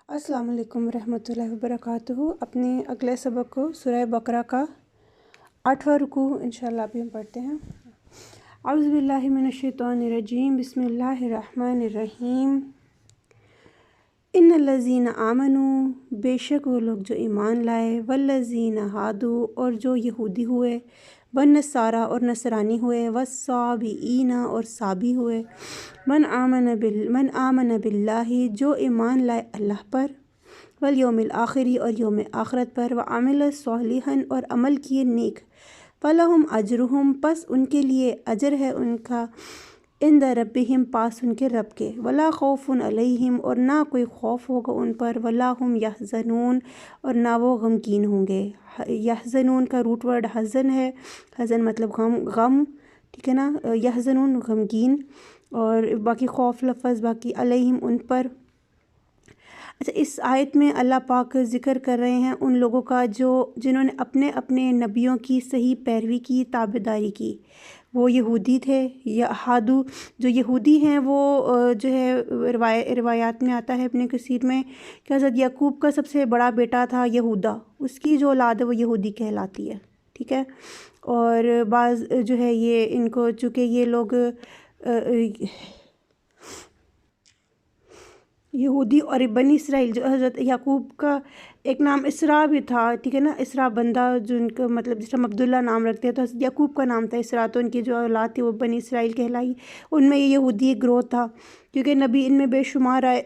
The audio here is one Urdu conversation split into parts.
السلام علیکم ورحمۃ اللہ وبرکاتہ۔ اپنے اگلے سبق کو سورہ بقرہ کا 8واں رکوع انشاءاللہ ابھی ہم پڑھتے ہیں۔ اعوذ باللہ من الشیطان الرجیم، بسم اللہ الرحمن الرحیم۔ ان الذین آمنوا، بے شک وہ لوگ جو ایمان لائے، والذین ہادوا، اور جو یہودی ہوئے، والنصارى اور نصرانی ہوئے، والصابئین اور صابی ہوئے، من آمن باللہ، جو ایمان لائے اللہ پر، والیوم الآخری اور یوم آخرت پر، وعمل صالحا اور عمل کیے نیک، فلہم اجرہم، پس ان کے لیے اجر ہے ان کا، عند ربہم، پاس ان کے رب کے، ولا خوف علیہم، اور نہ کوئی خوف ہوگا ان پر، ولا ہم یحزنون، اور نہ وہ غمگین ہوں گے۔ یحزنون کا روٹ ورڈ حزن ہے، حزن مطلب غم، ٹھیک ہے نا، یحزنون غمگین، اور باقی خوف لفظ باقی علیہم ان پر۔ اچھا، اس آیت میں اللہ پاک ذکر کر رہے ہیں ان لوگوں کا جنہوں نے اپنے اپنے نبیوں کی صحیح پیروی کی، تابعداری کی۔ وہ یہودی تھے، یا ہادو، جو یہودی ہیں وہ جو ہے روایات میں آتا ہے ابن کثیر میں کہ حضرت یعقوب کا سب سے بڑا بیٹا تھا یہودا، اس کی جو اولاد ہے وہ یہودی کہلاتی ہے، ٹھیک ہے۔ اور بعض جو ہے یہ ان کو، چونکہ یہ لوگ یہودی اور بنی اسرائیل، جو حضرت یعقوب کا ایک نام اسرا بھی تھا، ٹھیک ہے نا، اسرا بندہ، جو ان کا مطلب جس طرح عبداللہ نام رکھتے ہیں، تو حضرت یعقوب کا نام تھا اسرا، تو ان کی جو اولاد تھی وہ بنی اسرائیل کہلائی۔ ان میں یہ یہودی ایک گروہ تھا، کیونکہ نبی ان میں بے شمار آئے۔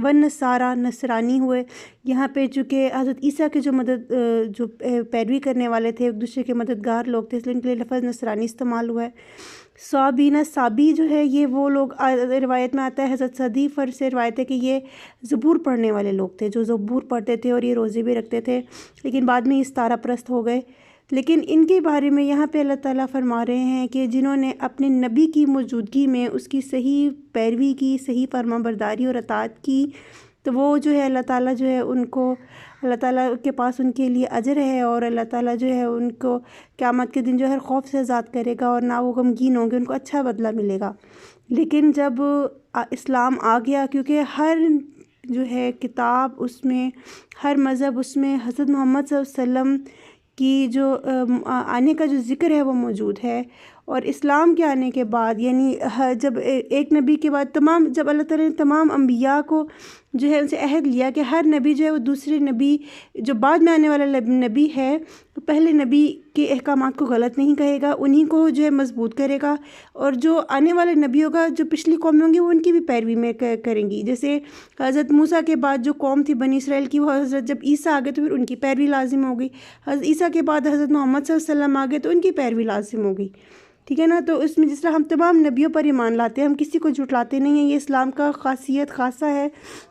والنصارى، نصرانی ہوئے۔ یہاں پہ چونکہ حضرت عیسیٰ کے جو پیروی کرنے والے تھے، ایک دوسرے کے مددگار لوگ تھے، اس لیے ان کے لیے لفظ نصرانی استعمال ہوا ہے۔ صابین، صابی جو ہے یہ وہ لوگ، روایت میں آتا ہے حضرت صدی فر سے روایت ہے کہ یہ زبور پڑھنے والے لوگ تھے، جو زبور پڑھتے تھے اور یہ روزے بھی رکھتے تھے، لیکن بعد میں یہ ستارہ پرست ہو گئے۔ لیکن ان کے بارے میں یہاں پہ اللہ تعالیٰ فرما رہے ہیں کہ جنہوں نے اپنے نبی کی موجودگی میں اس کی صحیح پیروی کی، صحیح فرما برداری اور اطاعت کی، تو وہ جو ہے اللہ تعالیٰ جو ہے ان کو، اللہ تعالیٰ کے پاس ان کے لیے اجر ہے، اور اللہ تعالیٰ جو ہے ان کو قیامت کے دن جو ہے خوف سے آزاد کرے گا، اور نہ وہ غمگین ہوں گے، ان کو اچھا بدلہ ملے گا۔ لیکن جب اسلام آ گیا، کیونکہ ہر جو ہے کتاب اس میں، ہر مذہب اس میں حضرت محمد صلی اللہ علیہ وسلم کی جو آنے کا جو ذکر ہے وہ موجود ہے، اور اسلام کے آنے کے بعد، یعنی جب ایک نبی کے بعد جب اللہ تعالیٰ نے تمام انبیاء کو جو ہے ان سے عہد لیا کہ ہر نبی جو ہے وہ دوسرے نبی، جو بعد میں آنے والا نبی ہے، تو پہلے نبی کے احکامات کو غلط نہیں کہے گا، انہی کو جو ہے مضبوط کرے گا، اور جو آنے والے نبی ہوگا، جو پچھلی قومیں ہوں گی، وہ ان کی بھی پیروی میں کریں گی۔ جیسے حضرت موسیٰ کے بعد جو قوم تھی بنی اسرائیل کی، وہ حضرت جب عیسیٰ آ گئے تو پھر ان کی پیروی لازم ہوگی۔ حضرت عیسیٰ کے بعد حضرت محمد صلی اللہ علیہ وسلم آ گئے تو ان کی پیروی لازم ہوگی، ٹھیک ہے نا۔ تو اس میں جس طرح ہم تمام نبیوں پر ایمان لاتے ہیں، ہم کسی کو جھٹلاتے نہیں ہیں، یہ اسلام کا خاصیت خاصہ ہے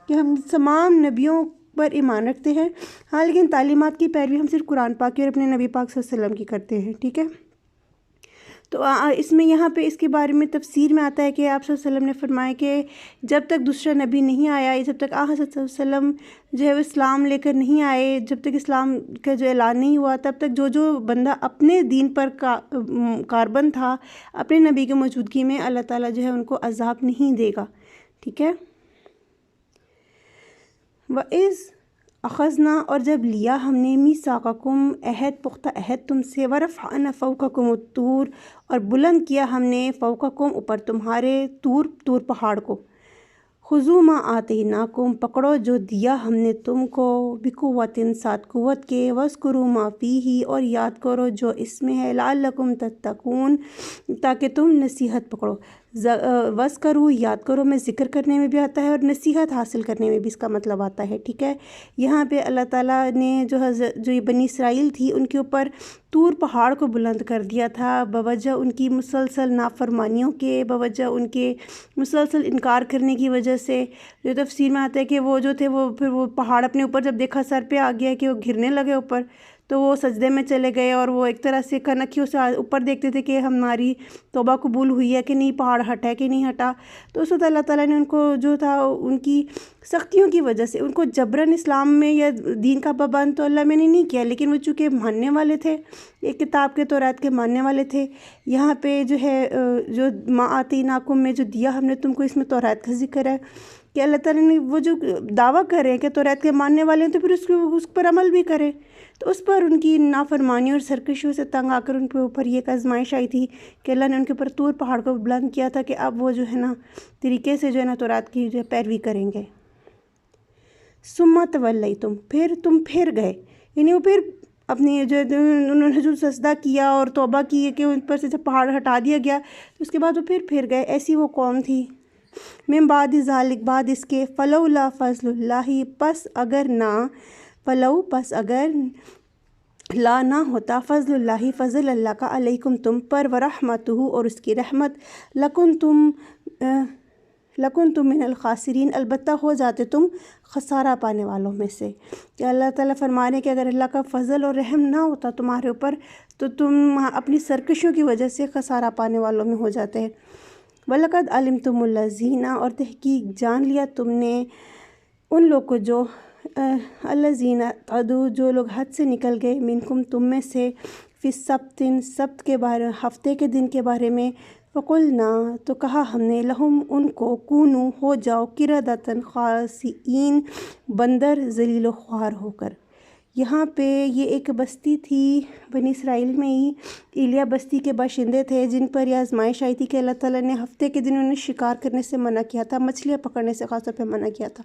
کہ ہم تمام نبیوں پر ایمان رکھتے ہیں۔ ہاں، لیکن تعلیمات کی پیروی ہم صرف قرآن پاک کی اور اپنے نبی پاک صلی اللہ علیہ وسلم کی کرتے ہیں، ٹھیک ہے۔ تو اس میں یہاں پہ اس کے بارے میں تفسیر میں آتا ہے کہ آپ صلی اللہ علیہ وسلم نے فرمایا کہ جب تک دوسرا نبی نہیں آیا، جب تک حضرت صلی اللہ علیہ وسلم جو ہے وہ اسلام لے کر نہیں آئے، جب تک اسلام کا جو اعلان نہیں ہوا، تب تک جو بندہ اپنے دین پر کاربند تھا، اپنے نبی کی موجودگی میں، اللہ تعالیٰ جو ہے ان کو عذاب نہیں دے گا، ٹھیک ہے۔ وَإِذْ اخذنا، اور جب لیا ہم نے، میثاقکم، عہد، پختہ عہد تم سے، ورفعنا فوقکم الطور، اور بلند کیا ہم نے، فوقکم، اوپر تمہارے، طور پہاڑ کو، خذوا ما آتیناکم، پکڑو جو دیا ہم نے تم کو، بقوۃ، ساتھ قوت کے، واذکروا ما فیہ، اور یاد کرو جو اس میں ہے، لعلکم تتقون، تاکہ تم نصیحت پکڑو۔ واذکروا، یاد کرو میں ذکر کرنے میں بھی آتا ہے، اور نصیحت حاصل کرنے میں بھی اس کا مطلب آتا ہے، ٹھیک ہے۔ یہاں پہ اللہ تعالیٰ نے جو یہ بنی اسرائیل تھی ان کے اوپر طور پہاڑ کو بلند کر دیا تھا، بوجہ ان کی مسلسل نافرمانیوں کے، بوجہ ان کے مسلسل انکار کرنے کی وجہ سے۔ جو تفسیر میں آتا ہے کہ وہ جو تھے وہ پھر وہ پہاڑ اپنے اوپر جب دیکھا سر پہ آ گیا کہ وہ گرنے لگے اوپر، تو وہ سجدے میں چلے گئے، اور وہ ایک طرح سے کنکھیوں سے اوپر دیکھتے تھے کہ ہماری توبہ قبول ہوئی ہے کہ نہیں، پہاڑ ہٹا ہے کہ نہیں ہٹا۔ تو اس وقت اللہ تعالیٰ نے ان کو جو تھا ان کی سختیوں کی وجہ سے، ان کو جبراً اسلام میں یا دین کا پابند تو اللہ میں نے نہیں کیا، لیکن وہ چونکہ ماننے والے تھے، ایک کتاب کے تورات کے ماننے والے تھے۔ یہاں پہ جو ہے جو ما آتیناکم میں جو دیا ہم نے تم کو، اس میں تورات کا ذکر ہے، کہ اللہ تعالیٰ نے وہ جو دعویٰ کر رہے ہیں کہ توریت کے ماننے والے ہیں تو پھر اس پر عمل بھی کرے. تو اس پر ان کی نافرمانی اور سرکشیوں سے تنگ آ کر ان کے اوپر یہ ایک آزمائش آئی تھی کہ اللہ نے ان کے اوپر طور پہاڑ کو بلند کیا تھا کہ اب وہ جو ہے نا طریقے سے جو ہے نا توریت کی جو پیروی کریں گے. ثم تولیتم، پھر تم پھر گئے، یعنی وہ پھر اپنی جو انہوں نے جو سجدہ کیا اور توبہ کی کہ ان پر سے جب پہاڑ ہٹا دیا گیا تو اس کے بعد وہ پھر گئے. ایسی وہ قوم تھی. من بعد ذالک، بعد اس کے، فلولا فضل اللہ، پس اگر لا نہ ہوتا فضل اللہ، فضل اللہ کا، علیکم تم پر، ورحمتہ اور اس کی رحمت، لکنتم من الخاسرین، البتہ ہو جاتے تم خسارہ پانے والوں میں سے. کہ اللہ تعالیٰ فرما رہے کہ اگر اللہ کا فضل اور رحم نہ ہوتا تمہارے اوپر تو تم اپنی سرکشیوں کی وجہ سے خسارہ پانے والوں میں ہو جاتے ہیں. وَلَقَدْ عَلِمْتُمُ الَّذِينَ، اور تحقیق جان لیا تم نے ان لوگ کو جو الَّذِينَ اعْتَدُوا، جو لوگ حد سے نکل گئے، منکم تم میں سے، فی السبت، سبت کے بارے، ہفتے کے دن کے بارے میں، فَقُلْنَا، تو کہا ہم نے، لہم ان کو، کونو ہو جاؤ، قِرَدَةً خاسئین، بندر ذلیل و خوار ہو کر. یہاں پہ یہ ایک بستی تھی بنی اسرائیل میں ہی، ایلیا بستی کے باشندے تھے جن پر یہ آزمائش آئی تھی کہ اللہ تعالیٰ نے ہفتے کے دن انہیں شکار کرنے سے منع کیا تھا، مچھلیاں پکڑنے سے خاص طور پہ منع کیا تھا.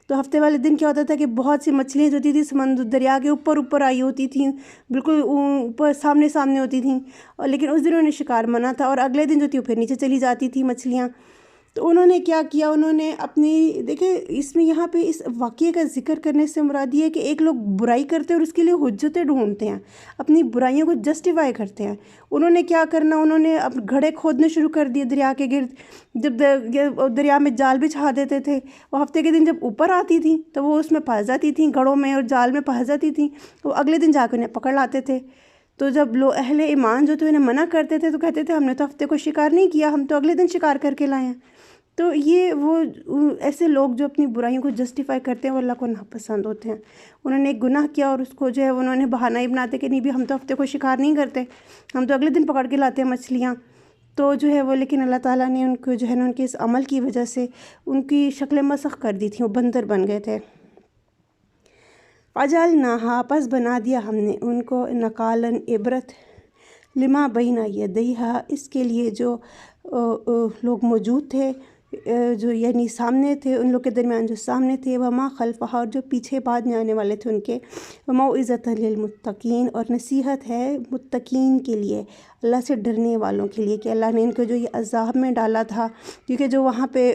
تو ہفتے والے دن کیا ہوتا تھا کہ بہت سی مچھلیاں جو ہوتی تھیں سمندر دریا کے اوپر آئی ہوتی تھیں، بالکل اوپر سامنے ہوتی تھیں، اور لیکن اس دن انہیں شکار منع تھا، اور اگلے دن جو تھی وہ پھر نیچے چلی جاتی تھی مچھلیاں. تو انہوں نے کیا کیا، انہوں نے اپنی، دیکھیں اس میں یہاں پہ اس واقعے کا ذکر کرنے سے مراد یہ ہے کہ ایک لوگ برائی کرتے ہیں اور اس کے لیے حجتیں ڈھونڈتے ہیں، اپنی برائیوں کو جسٹیفائی کرتے ہیں. انہوں نے کیا کرنا، انہوں نے گھڑے کھودنے شروع کر دیے دریا کے گرد. جب دریا میں جال بچھا دیتے تھے، وہ ہفتے کے دن جب اوپر آتی تھیں تو وہ اس میں پھنس جاتی تھیں، گھڑوں میں اور جال میں پھنس جاتی تھیں، وہ اگلے دن جا کے انہیں پکڑ لاتے تھے. تو جب لوگ اہل ایمان جو تھے انہیں منع کرتے تھے تو کہتے تھے ہم نے تو ہفتے کو شکار نہیں کیا، ہم تو اگلے دن شکار کر کے لائے ہیں. تو یہ وہ ایسے لوگ جو اپنی برائیوں کو جسٹیفائی کرتے ہیں وہ اللہ کو ناپسند ہوتے ہیں. انہوں نے ایک گناہ کیا اور اس کو جو ہے انہوں نے بہانہ ہی بناتے کہ نہیں بھی ہم تو ہفتے کو شکار نہیں کرتے، ہم تو اگلے دن پکڑ کے لاتے ہیں مچھلیاں. تو جو ہے وہ، لیکن اللہ تعالیٰ نے ان کو جو ہے نا ان کے اس عمل کی وجہ سے ان کی شکلیں مسخ کر دی تھیں، وہ بندر بن گئے تھے. فَجَعَلْنَاهَا، پس بنا دیا ہم نے ان کو، نکالاً، عبرت، لما بین یدیہا، اس کے لیے جو لوگ موجود تھے، جو یعنی سامنے تھے، ان لوگ کے درمیان جو سامنے تھے، وما خلفہا، اور جو پیچھے بعد میں آنے والے تھے ان کے، وموعظۃ للمتقین، اور نصیحت ہے متقین کے لیے، اللہ سے ڈرنے والوں کے لیے، کہ اللہ نے ان کو جو یہ عذاب میں ڈالا تھا، کیونکہ جو وہاں پہ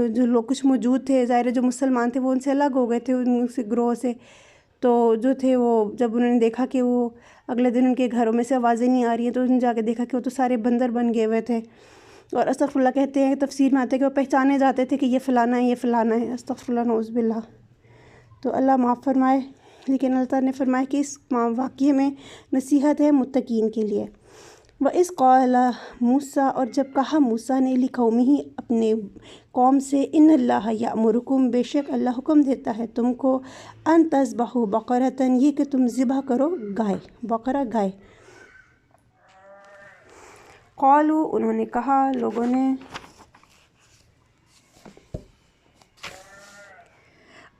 جو لوگ کچھ موجود تھے، ظاہر ہے جو مسلمان تھے وہ ان سے الگ ہو گئے تھے، ان سے گروہ سے. تو جو تھے وہ جب انہوں نے دیکھا کہ وہ اگلے دن ان کے گھروں میں سے آوازیں نہیں آ رہی ہیں تو انہوں نے جا کے دیکھا کہ وہ تو سارے بندر بن گئے ہوئے تھے. اور استغفر اللہ کہتے ہیں، تفسیر میں آتے ہیں کہ وہ پہچانے جاتے تھے کہ یہ فلانا ہے، یہ فلانا ہے. استغفر اللہ، نعوذ باللہ. تو اللہ معاف فرمائے. لیکن اللہ تعالیٰ نے فرمایا کہ اس واقعے میں نصیحت ہے متقین کے لیے. وَإِذْ قَالَ موسیٰ، اور جب کہا موسیٰ نے، لِقَوْمِهِ، اپنے قوم سے، اِنَّ اللَّهَ يَأْمُرُكُمْ، بے شک اللہ حکم دیتا ہے تم کو، أَن تَذْبَحُوا بَقَرَةً، یہ کہ تم ذبح کرو گائے، بقرہ گائے. قالوا، انہوں نے کہا، لوگوں نے،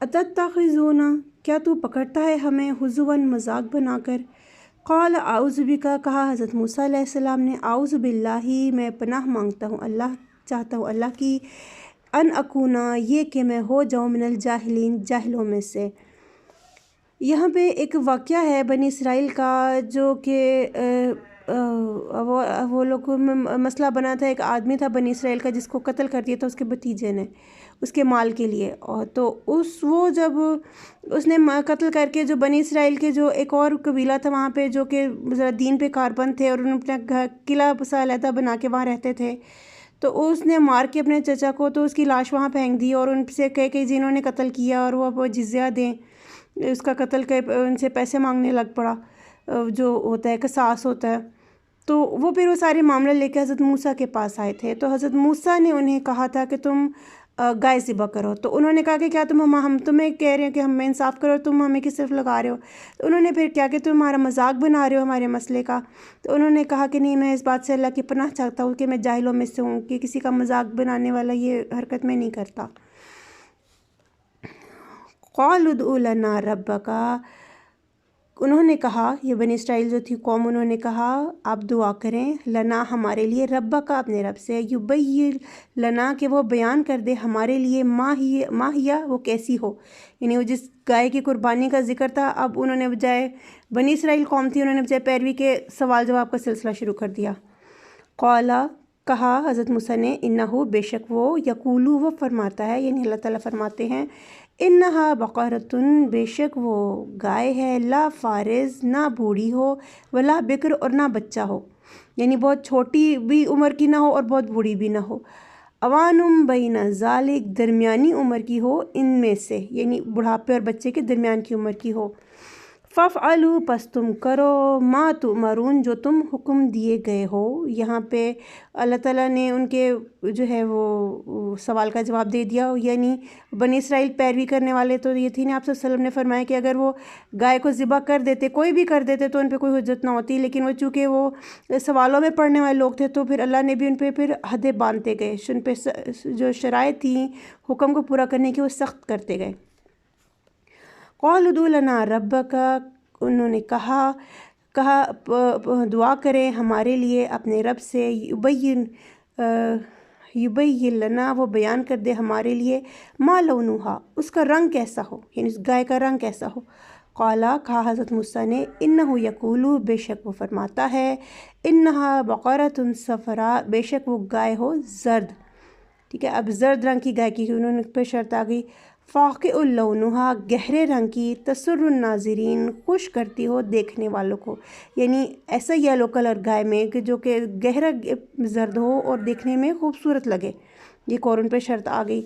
اتتخذونا، کیا تو پکڑتا ہے ہمیں، ہزواً، مذاق بنا کر. قال اعوذ بک، کہا حضرت موسیٰ علیہ السلام نے، اعوذ باللہ، میں پناہ مانگتا ہوں، اللہ چاہتا ہوں اللہ کی، ان اکونا، یہ کہ میں ہو جاؤں، من الجاہلین، جاہلوں میں سے. یہاں پہ ایک واقعہ ہے بنی اسرائیل کا جو کہ وہ لوگوں میں مسئلہ بنا تھا. ایک آدمی تھا بنی اسرائیل کا جس کو قتل کر دیا تھا اس کے بھتیجے نے، اس کے مال کے لیے. اور تو وہ جب اس نے قتل کر کے، جو بنی اسرائیل کے جو ایک اور قبیلہ تھا وہاں پہ جو کہ ذرا دین پہ کاربند تھے اور انہوں نے اپنا قلعہ سا علیحدہ بنا کے وہاں رہتے تھے، تو اس نے مار کے اپنے چچا کو، تو اس کی لاش وہاں پھینک دی اور ان سے کہے کہ جنہوں نے قتل کیا اور وہ جزیہ دیں، اس کا قتل کے ان سے پیسے مانگنے لگ پڑا، جو ہوتا ہے قصاص ہوتا ہے. تو وہ پھر وہ سارے معاملے لے کے حضرت موسیٰ کے پاس آئے تھے. تو حضرت موسیٰ نے انہیں کہا تھا کہ تم گائے ذبح کرو. تو انہوں نے کہا کہ کیا ہم تمہیں کہہ رہے ہیں کہ ہمیں انصاف کرو، تم ہمیں کس طرف لگا رہے ہو. تو انہوں نے پھر کیا کہ تم ہمارا مذاق بنا رہے ہو ہمارے مسئلے کا. تو انہوں نے کہا کہ نہیں، میں اس بات سے اللہ کی پناہ چاہتا ہوں کہ میں جاہلوں میں سے ہوں، کہ کسی کا مذاق بنانے والا یہ حرکت میں نہیں کرتا. قالوا ادع لنا ربک، انہوں نے کہا، یہ بنی اسرائیل جو تھی قوم، انہوں نے کہا آپ دعا کریں لنا ہمارے لیے، ربک اپنے رب سے، یبین لنا کہ وہ بیان کر دے ہمارے لیے، ما ہی وہ کیسی ہو، یعنی وہ جس گائے کی قربانی کا ذکر تھا، اب انہوں نے بجائے، بنی اسرائیل قوم تھی، انہوں نے بجائے پیروی کے سوال جواب کا سلسلہ شروع کر دیا۔ قالا کہا حضرت موسیٰ نے، انہو بے شک وہ، یقولو وہ فرماتا ہے، یعنی اللہ تعالیٰ فرماتے ہیں، انہا بقرۃ بے شک وہ گائے ہے، لا فارض نہ بوڑھی ہو، ولا بکر اور نہ بچہ ہو، یعنی بہت چھوٹی بھی عمر کی نہ ہو اور بہت بوڑھی بھی نہ ہو، اوانم بین ذالک درمیانی عمر کی ہو ان میں سے، یعنی بڑھاپے اور بچے کے درمیان کی عمر کی ہو، فافعلوا پس تم کرو، ما تؤمرون جو تم حکم دیے گئے ہو۔ یہاں پہ اللہ تعالیٰ نے ان کے جو ہے وہ سوال کا جواب دے دیا، یعنی بنی اسرائیل پیروی کرنے والے تو یہ تھی نا، آپ صلی اللہ علیہ وسلم نے فرمایا کہ اگر وہ گائے کو ذبح کر دیتے، کوئی بھی کر دیتے تو ان پہ کوئی حجت نہ ہوتی، لیکن وہ چونکہ وہ سوالوں میں پڑھنے والے لوگ تھے تو پھر اللہ نے بھی ان پہ پھر حدیں باندھتے گئے، ان پہ جو شرائط تھیں حکم کو پورا کرنے کی وہ سخت کرتے گئے۔ قالوا ادع لنا ربک، انہوں نے کہا دعا کریں ہمارے لیے اپنے رب سے، یبین لنا وہ بیان کر دے ہمارے لیے، ما لونہا اس کا رنگ کیسا ہو، یعنی اس گائے کا رنگ کیسا ہو۔ قالا کہا حضرت موسیٰ نے، انہو یقولو بے شک وہ فرماتا ہے، انہا بقرۃ صفراء بے شک وہ گائے ہو زرد، ٹھیک ہے، اب زرد رنگ کی گائے کی انہوں نے پہ شرط آ گئی، فاقع لونہا گہرے رنگ کی، تسر الناظرین خوش کرتی ہو دیکھنے والوں کو، یعنی ایسا یلو کلر گائے میں کہ جو کہ گہرا زرد ہو اور دیکھنے میں خوبصورت لگے، یہ اور ان پہ شرط آ گئی۔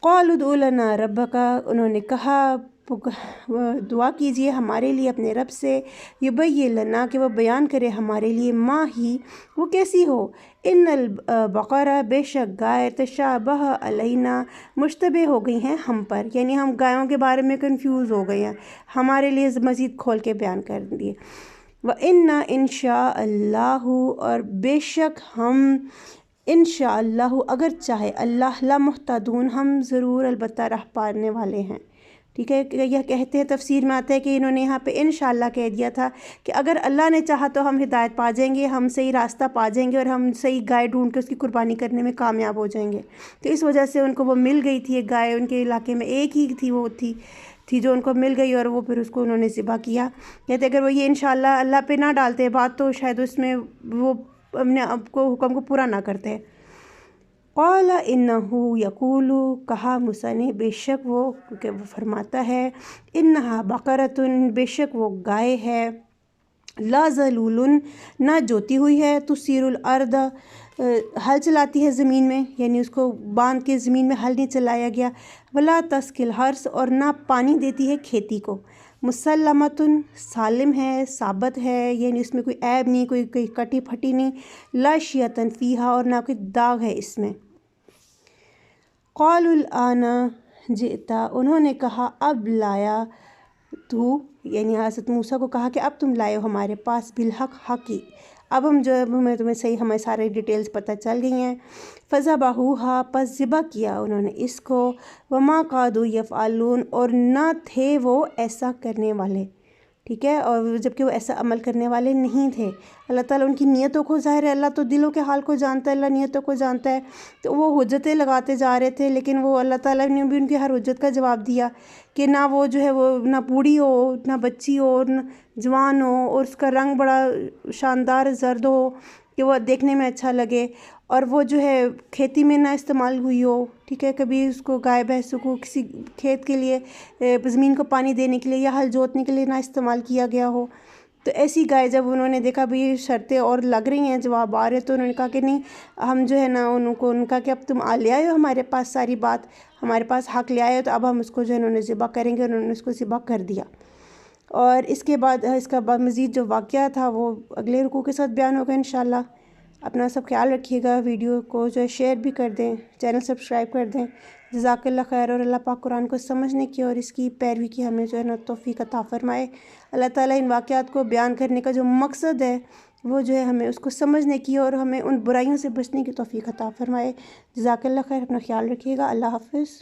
قالوا ادع لنا ربک، انہوں نے کہا دعا کیجئے ہمارے لیے اپنے رب سے، یبین لنا کہ وہ بیان کرے ہمارے لیے، ما ہی وہ کیسی ہو، ان البقرہ بے شک گائے، تشابہ علینا مشتبہ ہو گئی ہیں ہم پر، یعنی ہم گایوں کے بارے میں کنفیوز ہو گئے ہیں، ہمارے لیے مزید کھول کے بیان کر دیے۔ وَإِنَّا إِنشَاءَ اللَّهُ اور بے شک ہم انشاءاللہ اگر چاہے اللہ، لمہتدون ہم ضرور البتہ راہ پانے والے ہیں، ٹھیک ہے، یہ کہتے ہیں تفسیر میں آتا ہے کہ انہوں نے یہاں پہ انشاءاللہ کہہ دیا تھا کہ اگر اللہ نے چاہا تو ہم ہدایت پا جائیں گے، ہم صحیح راستہ پا جائیں گے اور ہم صحیح گائے ڈھونڈ کے اس کی قربانی کرنے میں کامیاب ہو جائیں گے، تو اس وجہ سے ان کو وہ مل گئی تھی ایک گائے، ان کے علاقے میں ایک ہی تھی، وہ تھی جو ان کو مل گئی اور وہ پھر اس کو انہوں نے ذبح کیا۔ کہتے اگر وہ یہ انشاءاللہ اللہ پہ نہ ڈالتے بات تو شاید اس میں وہ اپنے آپ کو حکم کو پورا نہ کرتے۔ قال انہو یقولو کہا موسیٰ نے، بے شک وہ کہ وہ فرماتا ہے، انہا بقرۃ بے شک وہ گائے ہے، لا ذلول نہ جوتی ہوئی ہے، تثیر الارض ہل چلاتی ہے زمین میں، یعنی اس کو باندھ کے زمین میں ہل نہیں چلایا گیا، ولا تسقی الحرث اور نہ پانی دیتی ہے کھیتی کو، مسلمۃ سالم ہے، ثابت ہے، یعنی اس میں کوئی عیب نہیں، کوئی کٹی پھٹی نہیں، لا شیۃ فیہا اور نہ کوئی داغ ہے اس میں۔ قالوا الآن جئت، انہوں نے کہا اب لایا تو، یعنی حضرت موسیٰ کو کہا کہ اب تم لائے ہو ہمارے پاس، بالحق حقی، اب ہم جو ہمیں تمہیں صحیح ہمیں سارے ڈیٹیلز پتہ چل گئی ہیں۔ فذبحوہا پس ذبح کیا انہوں نے اس کو، وما کادوا یفعلون اور نہ تھے وہ ایسا کرنے والے، ٹھیک ہے، اور جبکہ وہ ایسا عمل کرنے والے نہیں تھے۔ اللہ تعالیٰ ان کی نیتوں کو، ظاہر ہے اللہ تو دلوں کے حال کو جانتا ہے، اللہ نیتوں کو جانتا ہے، تو وہ حجتیں لگاتے جا رہے تھے، لیکن وہ اللہ تعالیٰ نے بھی ان کی ہر حجت کا جواب دیا کہ نہ وہ جو ہے وہ نہ بوڑھی ہو، نہ بچی ہو، نہ جوان ہو، اور اس کا رنگ بڑا شاندار زرد ہو کہ وہ دیکھنے میں اچھا لگے، اور وہ جو ہے کھیتی میں نہ استعمال ہوئی ہو، ٹھیک ہے، کبھی اس کو گائے بھینسوں کو کسی کھیت کے لیے زمین کو پانی دینے کے لیے یا ہل جوتنے کے لیے نہ استعمال کیا گیا ہو، تو ایسی گائے جب انہوں نے دیکھا بھی شرطیں اور لگ رہی ہیں، جواب آ رہے، تو انہوں نے کہا کہ نہیں، ہم جو ہے نا ان کو کہا کہ اب تم لے آئے ہو ہمارے پاس ساری بات، ہمارے پاس حق لے آئے ہو، تو اب ہم اس کو جو ہے انہوں نے ذبح کریں گے، اور انہوں نے اس کو ذبح کر دیا۔ اور اس کے بعد اس کا مزید جو واقعہ تھا وہ اگلے رکوع کے ساتھ بیان ہوگا انشاءاللہ۔ اپنا سب خیال رکھیے گا، ویڈیو کو جو ہے شیئر بھی کر دیں، چینل سبسکرائب کر دیں۔ جزاک اللہ خیر، اور اللہ پاک قرآن کو سمجھنے کی اور اس کی پیروی کی ہمیں جو ہے نا توفیق عطا فرمائے۔ اللہ تعالیٰ ان واقعات کو بیان کرنے کا جو مقصد ہے وہ جو ہے ہمیں اس کو سمجھنے کی اور ہمیں ان برائیوں سے بچنے کی توفیق عطا فرمائے۔ جزاک اللہ خیر، اپنا خیال رکھیے گا، اللہ حافظ۔